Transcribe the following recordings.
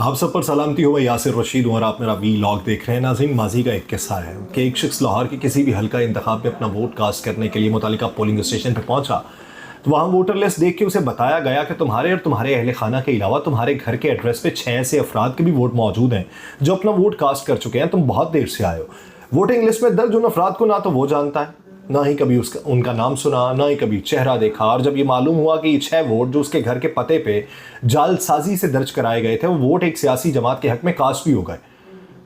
आप सब पर सलामती हो। मैं यासिर रशीद हूं और आप मेरा वी लॉग देख रहे हैं। नाज़रीन, माजी का एक किस्सा है कि एक शख्स लाहौर के किसी भी हल्का इंतखाब में अपना वोट कास्ट करने के लिए मुतालिका पोलिंग स्टेशन पर पहुंचा तो वहाँ वोटर लिस्ट देख के उसे बताया गया कि तुम्हारे और तुम्हारे अहल खाना के अलावा तुम्हारे घर के एड्रेस पे 6 ऐसे अफराद के भी वोट मौजूद हैं जो अपना वोट कास्ट कर चुके हैं। तुम बहुत देर से आए हो। वोटिंग लिस्ट में दर्ज उन अफराद को ना तो वो जानता है, ना ही कभी उनका नाम सुना, ना ही कभी चेहरा देखा। और जब ये मालूम हुआ कि ये 6 वोट जो उसके घर के पते पे जालसाजी से दर्ज कराए गए थे वो वोट एक सियासी जमात के हक में कास्ट भी हो गए,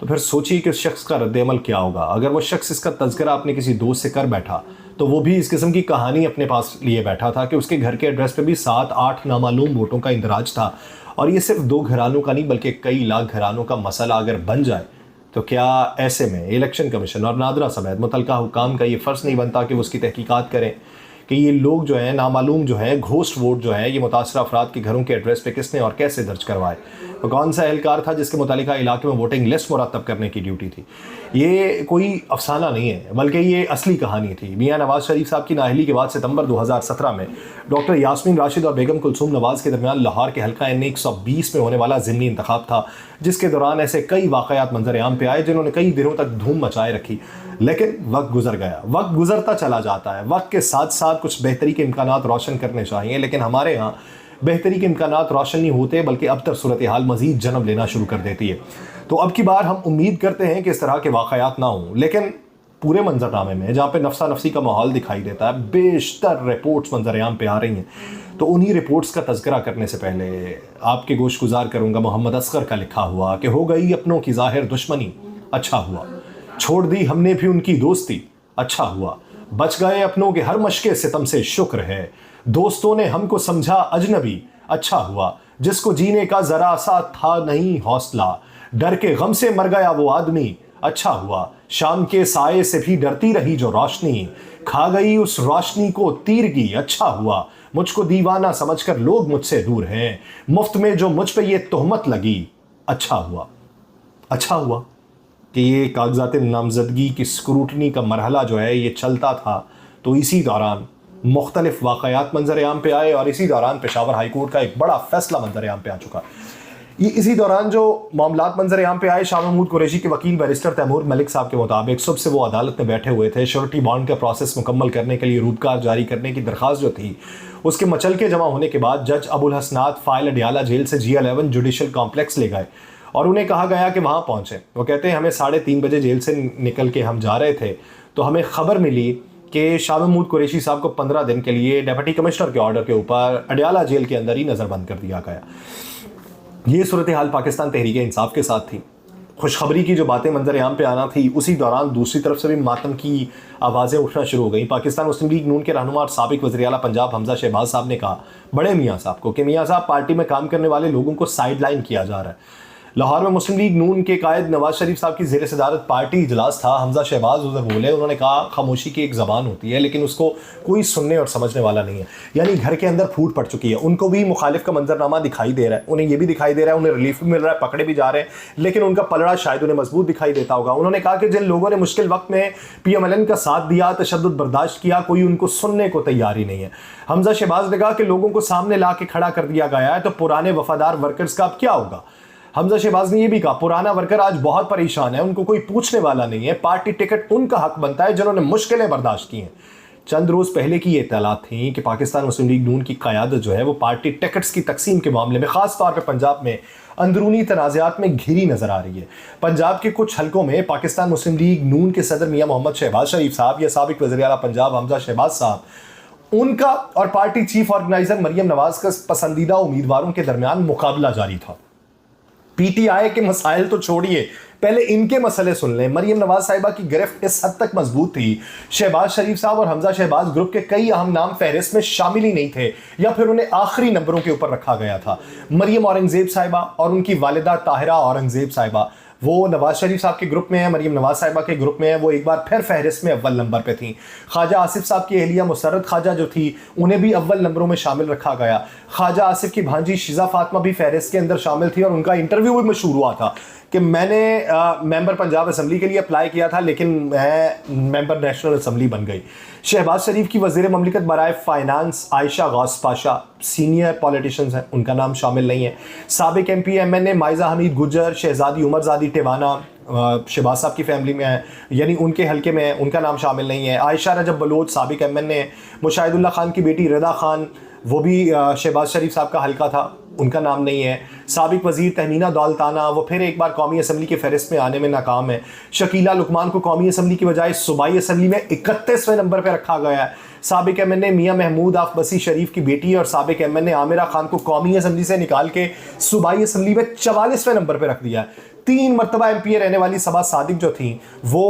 तो फिर सोचिए कि उस शख्स का रद्द-ए-अमल क्या होगा। अगर वो शख्स इसका तज़किरा अपने किसी दोस्त से कर बैठा तो वो भी इस किस्म की कहानी अपने पास लिए बैठा था कि उसके घर के एड्रेस पे भी 7-8 नामालूम वोटों का इंदराज था। और ये सिर्फ 2 घरानों का नहीं बल्कि कई लाख घरानों का मसला अगर बन जाए तो क्या ऐसे में इलेक्शन कमीशन और नादरा समेत मुतलका हुकाम का ये फ़र्ज़ नहीं बनता कि वो उसकी तहकीकात करें कि ये लोग जो है नामालूम जो है घोस्ट वोट जो है ये मुतासरा अफराद के घरों के एड्रेस पे किसने और कैसे दर्ज करवाए। तो कौन सा एहलकार था जिसके मुतालिका इलाके में वोटिंग लिस्ट मुरतब करने की ड्यूटी थी। ये कोई अफसाना नहीं है बल्कि ये असली कहानी थी। मियाँ नवाज शरीफ साहब की नाअहली के बाद सितंबर 2017 में डॉक्टर यास्मीन राशिद और बेगम कुलसूम नवाज के दरमियान लाहौर के हल्का N 120 में होने वाला ज़िमनी इंतखाब था, जिसके दौरान ऐसे कई वाक़यात मंजर आम पे आए जिन्होंने कई दिनों तक धूम मचाए रखी। लेकिन वक्त गुजर गया, वक्त गुजरता चला जाता है। वक्त के साथ साथ कुछ बेहतरी के इम्कानात रोशन करने चाहिए, लेकिन हमारे यहाँ बेहतरी के इम्कानात रोशन नहीं होते बल्कि अबतर सूरत हाल मज़ीद जन्म लेना शुरू कर देती है। तो अब की बार हम उम्मीद करते हैं कि इस तरह के वाक़यात ना हों, लेकिन पूरे मंजरनामे में जहाँ पे नफसा नफसी का माहौल दिखाई देता है, बेशतर रिपोर्ट्स मंजर-ए-आम पे आ रही हैं। तो उन्हीं रिपोर्ट्स का तज़किरा करने से पहले आपके गोश गुजार करूँगा मोहम्मद असगर का लिखा हुआ कि हो गई अपनों की ज़ाहिर दुश्मनी, अच्छा हुआ। छोड़ दी हमने भी उनकी दोस्ती, अच्छा हुआ। बच गए अपनों के हर मशके सितम से, शुक्र है। दोस्तों ने हमको समझा अजनबी, अच्छा हुआ। जिसको जीने का ज़रा सा था नहीं हौसला, डर के गम से मर गया वो आदमी, अच्छा हुआ। शाम के साये से भी डरती रही जो रोशनी, खा गई उस रोशनी को तीरगी, अच्छा हुआ। मुझको दीवाना समझकर लोग मुझसे दूर हैं, मुफ्त में जो मुझ पे ये तोहमत लगी, अच्छा हुआ। अच्छा हुआ कि ये कागजात नामजदगी की स्क्रूटनी का मरहला जो है ये चलता था। तो इसी दौरान मुख्तलिफ वाक़यात मंजर आम पे आए और इसी दौरान पेशावर हाई कोर्ट का एक बड़ा फैसला मंजर आम पे आ चुका। ये इसी दौरान जो मामलात मंजर आम पे आए, शाह महमूद कुरैशी के वकील बैरिस्टर तैमूर मलिक साहब के मुताबिक सुबह से वो अदालत में बैठे हुए थे। श्योरिटी बॉन्ड का प्रोसेस मुकम्मल करने के लिए रूबकार जारी करने की दरख्वास्त जो थी उसके मचल के जमा होने के बाद जज अबुल हसनात फ़ाइल अडियाला जेल से G11 जुडिशल कॉम्प्लेक्स ले गए और उन्हें कहा गया कि वहाँ पहुँचें। वो कहते हैं हमें 3:30 बजे जेल से निकल के हम जा रहे थे तो हमें ख़बर मिली कि शाह महमूद कुरैशी साहब को 15 दिन के लिए डिप्टी कमिश्नर के ऑर्डर के ऊपर अडियाला जेल के अंदर ही नज़रबंद कर दिया गया। ये सूरत हाल पाकिस्तान तहरीक इंसाफ के साथ थी। खुशखबरी की जो बातें मंजर आम पे आना थी उसी दौरान दूसरी तरफ से भी मातम की आवाज़ें उठना शुरू हो गई। पाकिस्तान मुस्लिम लीग नून के रहनुमा और साबिक वज़ीर आला पंजाब हमजा शहबाज साहब ने कहा बड़े मियाँ साहब को कि मियाँ साहब पार्टी में काम करने वाले लोगों को साइड लाइन किया जा रहा है। लाहौर में मुस्लिम लीग नून के कायद नवाज शरीफ साहब की ज़ेर सदारत पार्टी इजलास था। हमजा शहबाज उधर बोले, उन्होंने कहा खामोशी की एक ज़बान होती है लेकिन उसको कोई सुनने और समझने वाला नहीं है। यानी घर के अंदर फूट पड़ चुकी है। उनको भी मुखालिफ का मंजरनामा दिखाई दे रहा है, उन्हें ये भी दिखाई दे रहा है, उन्हें रिलीफ भी मिल रहा है, पकड़े भी जा रहे हैं, लेकिन उनका पलड़ा शायद उन्हें मजबूत दिखाई देता होगा। उन्होंने कहा कि जिन लोगों ने मुश्किल वक्त में PMLN का साथ दिया, तशद्दुद बर्दाश्त किया, कोई उनको सुनने को तैयार ही नहीं है। हमजा शहबाज ने कहा कि लोगों को सामने ला के खड़ा कर दिया गया है तो पुराने वफादार वर्कर्स का अब क्या होगा। हमजा शहबाज ने यह भी कहा पुराना वर्कर आज बहुत परेशान है, उनको कोई पूछने वाला नहीं है। पार्टी टिकट उनका हक बनता है जिन्होंने मुश्किलें बर्दाश्त की हैं। चंद रोज़ पहले की ये इत्तलात थी कि पाकिस्तान मुस्लिम लीग नून की क़यादत जो है वो पार्टी टिकट्स की तकसीम के मामले में ख़ास तौर पर पंजाब में अंदरूनी तनाज़ात में घिरी नज़र आ रही है। पंजाब के कुछ हलकों में पाकिस्तान मुस्लिम लीग नून के सदर मियाँ मोहम्मद शहबाज शरीफ साहब या साबिक वज़ीर आला पंजाब हमजा शहबाज साहब, उनका और party chief organiser Maryam Nawaz का पसंदीदा उम्मीदवारों के दरमियान मुकाबला जारी था। PTI के मसाइल तो छोड़िए, पहले इनके मसले सुन लें। मरियम नवाज साहिबा की गिरफ्त इस हद तक मजबूत थी, शहबाज शरीफ साहब और हमजा शहबाज ग्रुप के कई अहम नाम फहरिस्त में शामिल ही नहीं थे या फिर उन्हें आखिरी नंबरों के ऊपर रखा गया था। मरियम औरंगजेब साहिबा और उनकी वालिदा ताहिरा औरंगजेब साहिबा वो नवाज शरीफ साहब के ग्रुप में है, मरियम नवाज साहिबा के ग्रुप में है, वो एक बार फिर फहरिस्त में अव्वल नंबर पे थी। ख्वाजा आसिफ साहब की अहलिया मुसर्रत ख्वाजा जो थी उन्हें भी अव्वल नंबरों में शामिल रखा गया। ख्वाजा आसिफ की भांजी शिजा फातिमा भी फहरिस्त के अंदर शामिल थी और उनका इंटरव्यू भी मशहूर हुआ था कि मैंने मेंबर पंजाब असम्बली के लिए अप्लाई किया था लेकिन मैं मेंबर नेशनल असम्बली बन गई। शहबाज शरीफ की वज़ीर ममलिकत बराए finance Ayesha Ghaus Pasha senior politicians हैं उनका नाम शामिल नहीं है। साबिक MP MNA माइजा हमीद गुज्जर, शहजादी उमरजादी टिवाना शहबाज साहब की फैमिली में है, यानी उनके हल्के में है, उनका नाम शामिल नहीं है। आयशा रजब बलोच साबिक MNA, मुशाहिदुल्लाह खान की बेटी रदा खान, वो भी शहबाज शरीफ साहब का हल्का था, उनका नाम नहीं है। साबिक वज़ीर तहमीना दौलताना, वो फिर एक बार कौमी असम्बली की फहरिस्त में आने में नाकाम है। शकीला लुकमान को कौमी असम्बली की बजाय सूबाई असम्बली में 31वें नंबर पर रखा गया है। साबिक MNA मियाँ महमूद आफ बसी शरीफ की बेटी और साबिक MNA आमिरा खान को कौमी असम्बली से निकाल के सूबाई असम्बली में 44वें नंबर पर रख दिया है। 3 मरतबा MP रहने वाली सबा सादिक जो थी वो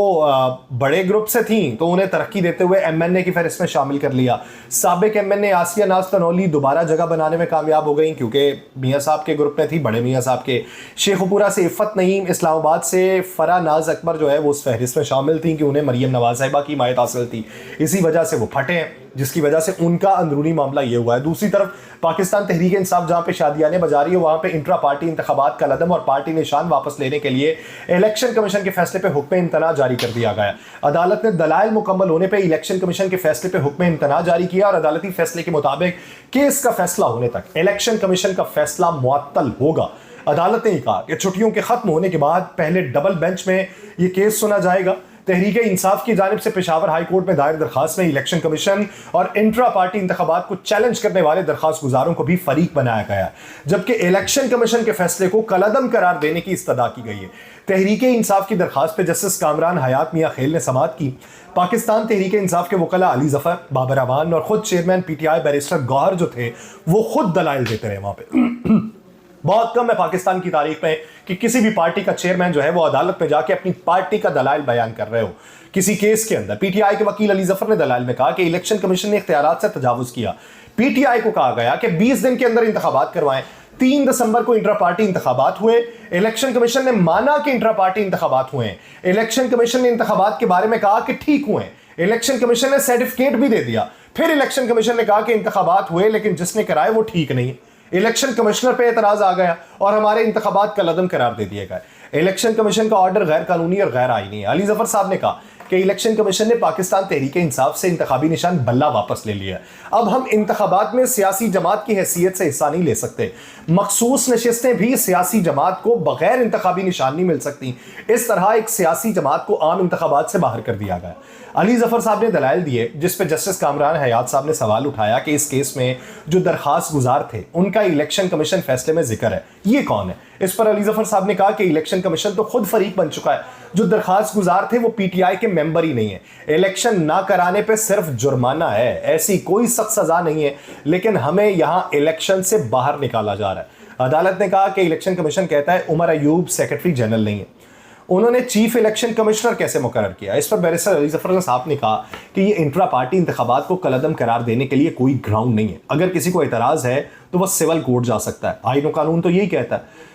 बड़े ग्रुप से थी, तो उन्हें तरक्की देते हुए MNA की फहरिस्त में शामिल कर लिया। साबिक MNA आसिया नाज तनौली दोबारा जगह बनाने में कामयाब हो गई क्योंकि मियाँ साहब के ग्रुप में थी, बड़े मियाँ साहब के। शेखुपुरा से इफ़त नईम, इस्लामाबाद से फ़रा नाज अकबर जो है वो उस फहरिस्त में शामिल थी कि उन्हें मरियम नवाज साहिबा की हिमायत हासिल थी, इसी वजह से वो फटे हैं, जिसकी वजह से उनका अंदरूनी मामला ये हुआ है। दूसरी तरफ पाकिस्तान तहरीक इंसाफ जहाँ पे शादियाने बजा रही है, वहाँ पे इंट्रा पार्टी इंतखाबात का लदम और पार्टी निशान वापस लेने के लिए इलेक्शन कमीशन के फैसले पे हुक्म इम्तना जारी कर दिया गया। अदालत ने दलाइल मुकम्मल होने पे इलेक्शन कमीशन के फैसले पे हुक्म इम्तना जारी किया और अदालती फैसले के मुताबिक केस का फैसला होने तक इलेक्शन कमीशन का फैसला मुअत्तल होगा। अदालत ने कहा कि छुट्टियों के खत्म होने के बाद पहले डबल बेंच में ये केस सुना जाएगा। तहरीक इंसाफ की जानिब से पेशावर हाई कोर्ट में दायर दरखास्त में इलेक्शन कमीशन और इंट्रा पार्टी इंतखाबात को चैलेंज करने वाले दरखास्त गुजारों को भी फरीक बनाया गया है, जबकि इलेक्शन कमीशन के फैसले को कलअदम करार देने की इस्तदा की गई है। तहरीक इंसाफ की दरखास्त पर जस्टिस कामरान हयात मियाँ खेल ने समाअत की। पाकिस्तान तहरीक इंसाफ के वकला अली जफर, बाबर अवान और खुद चेयरमैन PTI बैरिस्टर गौहर जो थे वो खुद दलाइल देते रहे। वहां पे बहुत कम है पाकिस्तान की तारीख में कि किसी भी पार्टी का चेयरमैन जो है वो अदालत में जाके अपनी पार्टी का दलाइल बयान कर रहे हो। किसी केस के अंदर PTI के वकील अली जफर ने दलाइल में कहा कि इलेक्शन कमीशन ने इख्तियारात से तजावुज किया। PTI को कहा गया कि 20 दिन के अंदर इंतखाबात करवाएं। 3 दिसंबर को इंट्रा पार्टी इंतखाबात हुए। इलेक्शन कमीशन ने माना कि इंट्रा पार्टी इंतखाबात हुए। इलेक्शन कमीशन ने इंतखाबात के बारे में कहा कि ठीक हुए। इलेक्शन कमीशन ने सर्टिफिकेट भी दे दिया। फिर इलेक्शन कमीशन ने कहा कि इंतखाबात हुए लेकिन जिसने कराए वो ठीक नहीं। इलेक्शन कमिश्नर पे एतराज आ गया और हमारे इंतखाबात का लदम करार दे दिए गए। इलेक्शन कमीशन का ऑर्डर गैर कानूनी और गैर आईनी है। अली जफर साहब ने कहा कि इलेक्शन कमीशन ने पाकिस्तान तहरीक इंसाफ से इंतखाबी निशान बल्ला वापस ले लिया। अब हम इंतखाबात में सियासी जमात की हैसियत से हिस्सा नहीं ले सकते। मखसूस नशिस्तें भी सियासी जमात को बगैर इंतखाबी निशान नहीं मिल सकती। इस तरह एक सियासी जमात को आम इंतखाबात से बाहर कर दिया गया। अली जफर साहब ने दलाइल दिए जिस पर जस्टिस कामरान हयात साहब ने सवाल उठाया कि इस केस में जो दरखास्त गुजार थे उनका इलेक्शन कमीशन फैसले में जिक्र है, ये कौन है। इस पर अली जफर साहब ने कहा कि इलेक्शन कमीशन तो खुद फरीक बन चुका है। जो दरखास्त गुजार थे वो PTI के मेंबर ही नहीं है। इलेक्शन ना कराने पे सिर्फ जुर्माना है, ऐसी कोई सख्त सजा नहीं है, लेकिन हमें यहाँ इलेक्शन से बाहर निकाला जा रहा है। अदालत ने कहा कि इलेक्शन कमीशन कहता है उमर अयूब सेक्रेटरी जनरल नहीं है। उन्होंने चीफ इलेक्शन कमिश्नर कैसे मुकर्रर किया। इस पर बैरिस्टर अली जफर साहब ने कहा कि ये इंट्रा पार्टी इंतखाबात को कलअदम करार देने के लिए कोई ग्राउंड नहीं है। अगर किसी को एतराज़ है तो वह सिविल कोर्ट जा सकता है। आईन और कानून तो यही कहता है।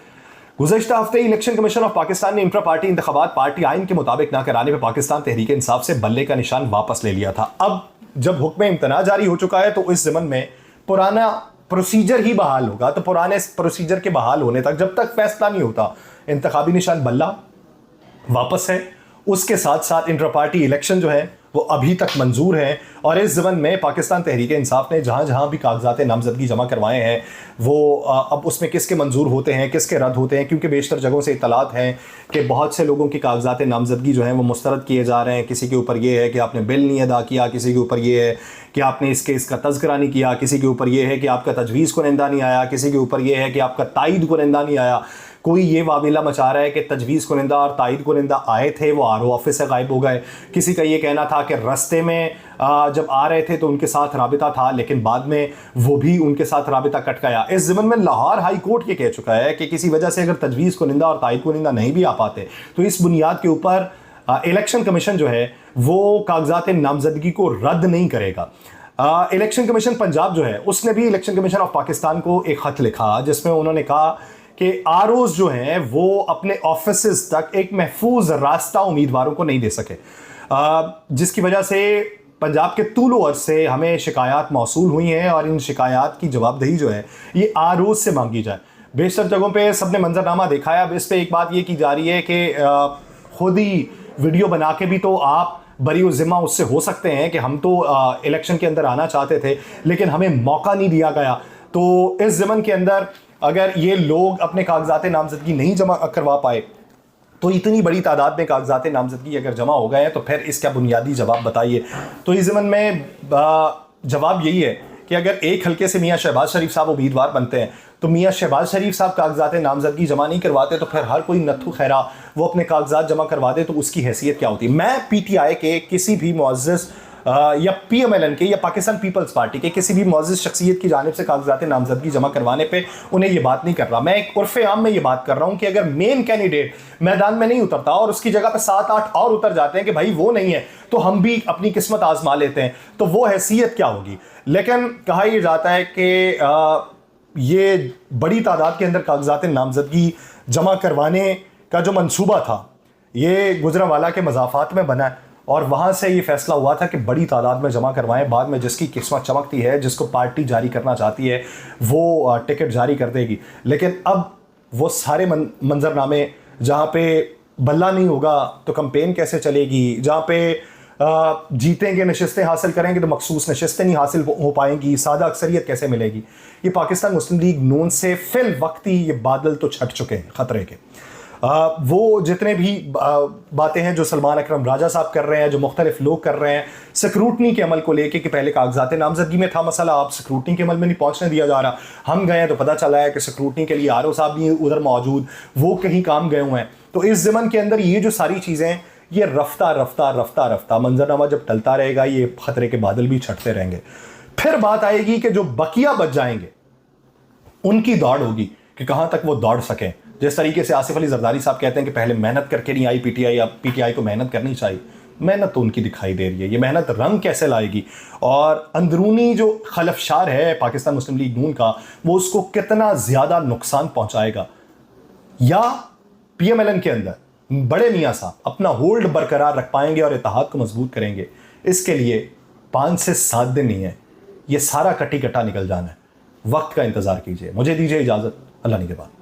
गुज़श्ता हफ्ते इलेक्शन कमीशन ऑफ पाकिस्तान ने इंट्रा पार्टी इंतखाबात पार्टी आइन के मुताबिक ना कराने पर पाकिस्तान तहरीक इंसाफ से बल्ले का निशान वापस ले लिया था। अब जब हुक्म इम्तना जारी हो चुका है तो इस ज़मन में पुराना प्रोसीजर ही बहाल होगा। तो पुराने प्रोसीजर के बहाल होने तक जब तक फैसला नहीं होता इंतखाबी निशान बल्ला वापस है। उसके साथ साथ इंटर पार्टी इलेक्शन जो है वो अभी तक मंजूर है और इस ज़मन में पाकिस्तान तहरीक इंसाफ ने जहाँ जहाँ भी कागजात नामजदगी जमा करवाए हैं वो अब उसमें किसके मंजूर होते हैं किसके रद्द होते हैं, क्योंकि बेशतर जगहों से इतलात हैं कि बहुत से लोगों की कागजात नामजदगी जो हैं वो मुस्तरद किए जा रहे हैं। किसी के ऊपर ये है कि आपने बिल नहीं अदा किया, किसी के ऊपर ये है कि आपने इस केस का तज़किरा नहीं किया, किसी के ऊपर ये है कि आपका तजवीज़ कुनिंदा नहीं आया, किसी के ऊपर ये है कि आपका ताइद कुनिंदा नहीं आया। कोई ये वाविला मचा रहा है कि तजवीज़ कुनिंदा और ताइद कुनिंदा आए थे, वो RO ऑफिस से गायब हो गए। किसी का ये कहना था कि रास्ते में जब आ रहे थे तो उनके साथ राबिता था लेकिन बाद में वो भी उनके साथ राबिता कट गया। इस ज़मन में लाहौर हाई कोर्ट ये कह चुका है कि किसी वजह से अगर तजवीज़ कुनिंदा और ताइद कुनिंदा नहीं भी आ पाते तो इस बुनियाद के ऊपर इलेक्शन कमीशन जो है वो कागजात नामजदगी को रद्द नहीं करेगा। इलेक्शन कमीशन पंजाब जो है उसने भी इलेक्शन कमीशन ऑफ पाकिस्तान को एक ख़त लिखा जिसमें उन्होंने कहा कि ROs जो हैं वो अपने ऑफिस तक एक महफूज रास्ता उम्मीदवारों को नहीं दे सके, जिसकी वजह से पंजाब के तूलो अर्ज से हमें शिकायत मौसूल हुई हैं और इन शिकायत की जवाबदेही जो है ये ROs से मांगी जाए। बेशतर जगहों पे सबने मंजरनामा देखा है। अब इस पर एक बात ये की जा रही है कि खुद ही वीडियो बना के भी तो आप बरी ज़िम्मा उससे हो सकते हैं कि हम तो इलेक्शन के अंदर आना चाहते थे लेकिन हमें मौका नहीं दिया गया। तो इस ज़मन के अंदर अगर ये लोग अपने कागजात नामजदगी नहीं जमा करवा पाए, तो इतनी बड़ी तादाद में कागजात नामजदगी अगर जमा हो गए हैं तो फिर इसका बुनियादी जवाब बताइए। तो इस ज़मन में जवाब यही है कि अगर एक हल्के से मियाँ शहबाज शरीफ साहब उम्मीदवार बनते हैं तो मियाँ शहबाज शरीफ साहब कागजात नामजदगी जमा नहीं करवाते, तो फिर हर कोई नत्थु खैरा वो अपने कागजात जमा करवा दे, तो उसकी हैसियत क्या होती। मैं PTI के किसी भी मुअज़्ज़िज़ या PMLN के या पाकिस्तान पीपल्स पार्टी के किसी भी मुअज़्ज़िज़ शख्सियत की जानिब से कागजात नामजदगी जमा करवाने पे उन्हें ये बात नहीं कर रहा। मैं एक उर्फ़ आम में ये बात कर रहा हूँ कि अगर मेन कैंडिडेट मैदान में नहीं उतरता और उसकी जगह पे 7-8 और उतर जाते हैं कि भाई वो नहीं है, तो हम भी अपनी किस्मत आजमा लेते हैं, तो वो हैसियत क्या होगी। लेकिन कहा यह जाता है कि ये बड़ी तादाद के अंदर कागजात नामजदगी जमा करवाने का जो मंसूबा था ये गुजरांवाला के मज़ाफ़ात में बना है और वहाँ से ये फैसला हुआ था कि बड़ी तादाद में जमा करवाएं, बाद में जिसकी किस्मत चमकती है, जिसको पार्टी जारी करना चाहती है वो टिकट जारी कर देगी। लेकिन अब वो सारे मंजरनामे जहाँ पे बल्ला नहीं होगा तो कैंपेन कैसे चलेगी, जहाँ पे जीतेंगे नशिस्तें हासिल करेंगे तो मखसूस नशिस्तें नहीं हासिल हो पाएंगी, सादा अक्सरियत कैसे मिलेगी। ये पाकिस्तान मुस्लिम लीग नून से फिल वक्त ही ये बादल तो छट चुके हैं ख़तरे के। वो जितने भी बातें हैं जो सलमान अकरम राजा साहब कर रहे हैं, जो मुख्तलिफ लोग कर रहे हैं स्क्रूटनी के अमल को लेके कि पहले कागजात नामजदगी में था मसला, आप स्क्रूटनी के अमल में नहीं पहुंचने दिया जा रहा। हम गए हैं तो पता चला है कि स्क्रूटनी के लिए RO साहब भी उधर मौजूद, वो कहीं काम गए हुए हैं। तो इस ज़मन के अंदर ये जो सारी चीज़ें ये रफ्ता रफ्ता रफ्ता रफ्ता मंजरनामा जब टलता रहेगा, ये खतरे के बादल भी छटते रहेंगे। फिर बात आएगी कि जो बकिया बच जाएंगे उनकी दौड़ होगी कि कहां तक वो दौड़ सकें। जिस तरीके से आसिफ अली जरदारी साहब कहते हैं कि पहले मेहनत करके नहीं आई PTI, या PTI को मेहनत करनी चाहिए, मेहनत तो उनकी दिखाई दे रही है। ये मेहनत रंग कैसे लाएगी और अंदरूनी जो खलफशार है पाकिस्तान मुस्लिम लीग नून का, वो उसको कितना ज़्यादा नुकसान पहुंचाएगा। या PMLN के अंदर बड़े मियाँ साहब अपना होल्ड बरकरार रख पाएंगे और इत्तेहाद को मजबूत करेंगे, इसके लिए 5 से 7 दिन नहीं है, ये सारा कटी कटा निकल जाना है। वक्त का इंतज़ार कीजिए। मुझे दीजिए इजाज़त, अल्लाह निगहबान।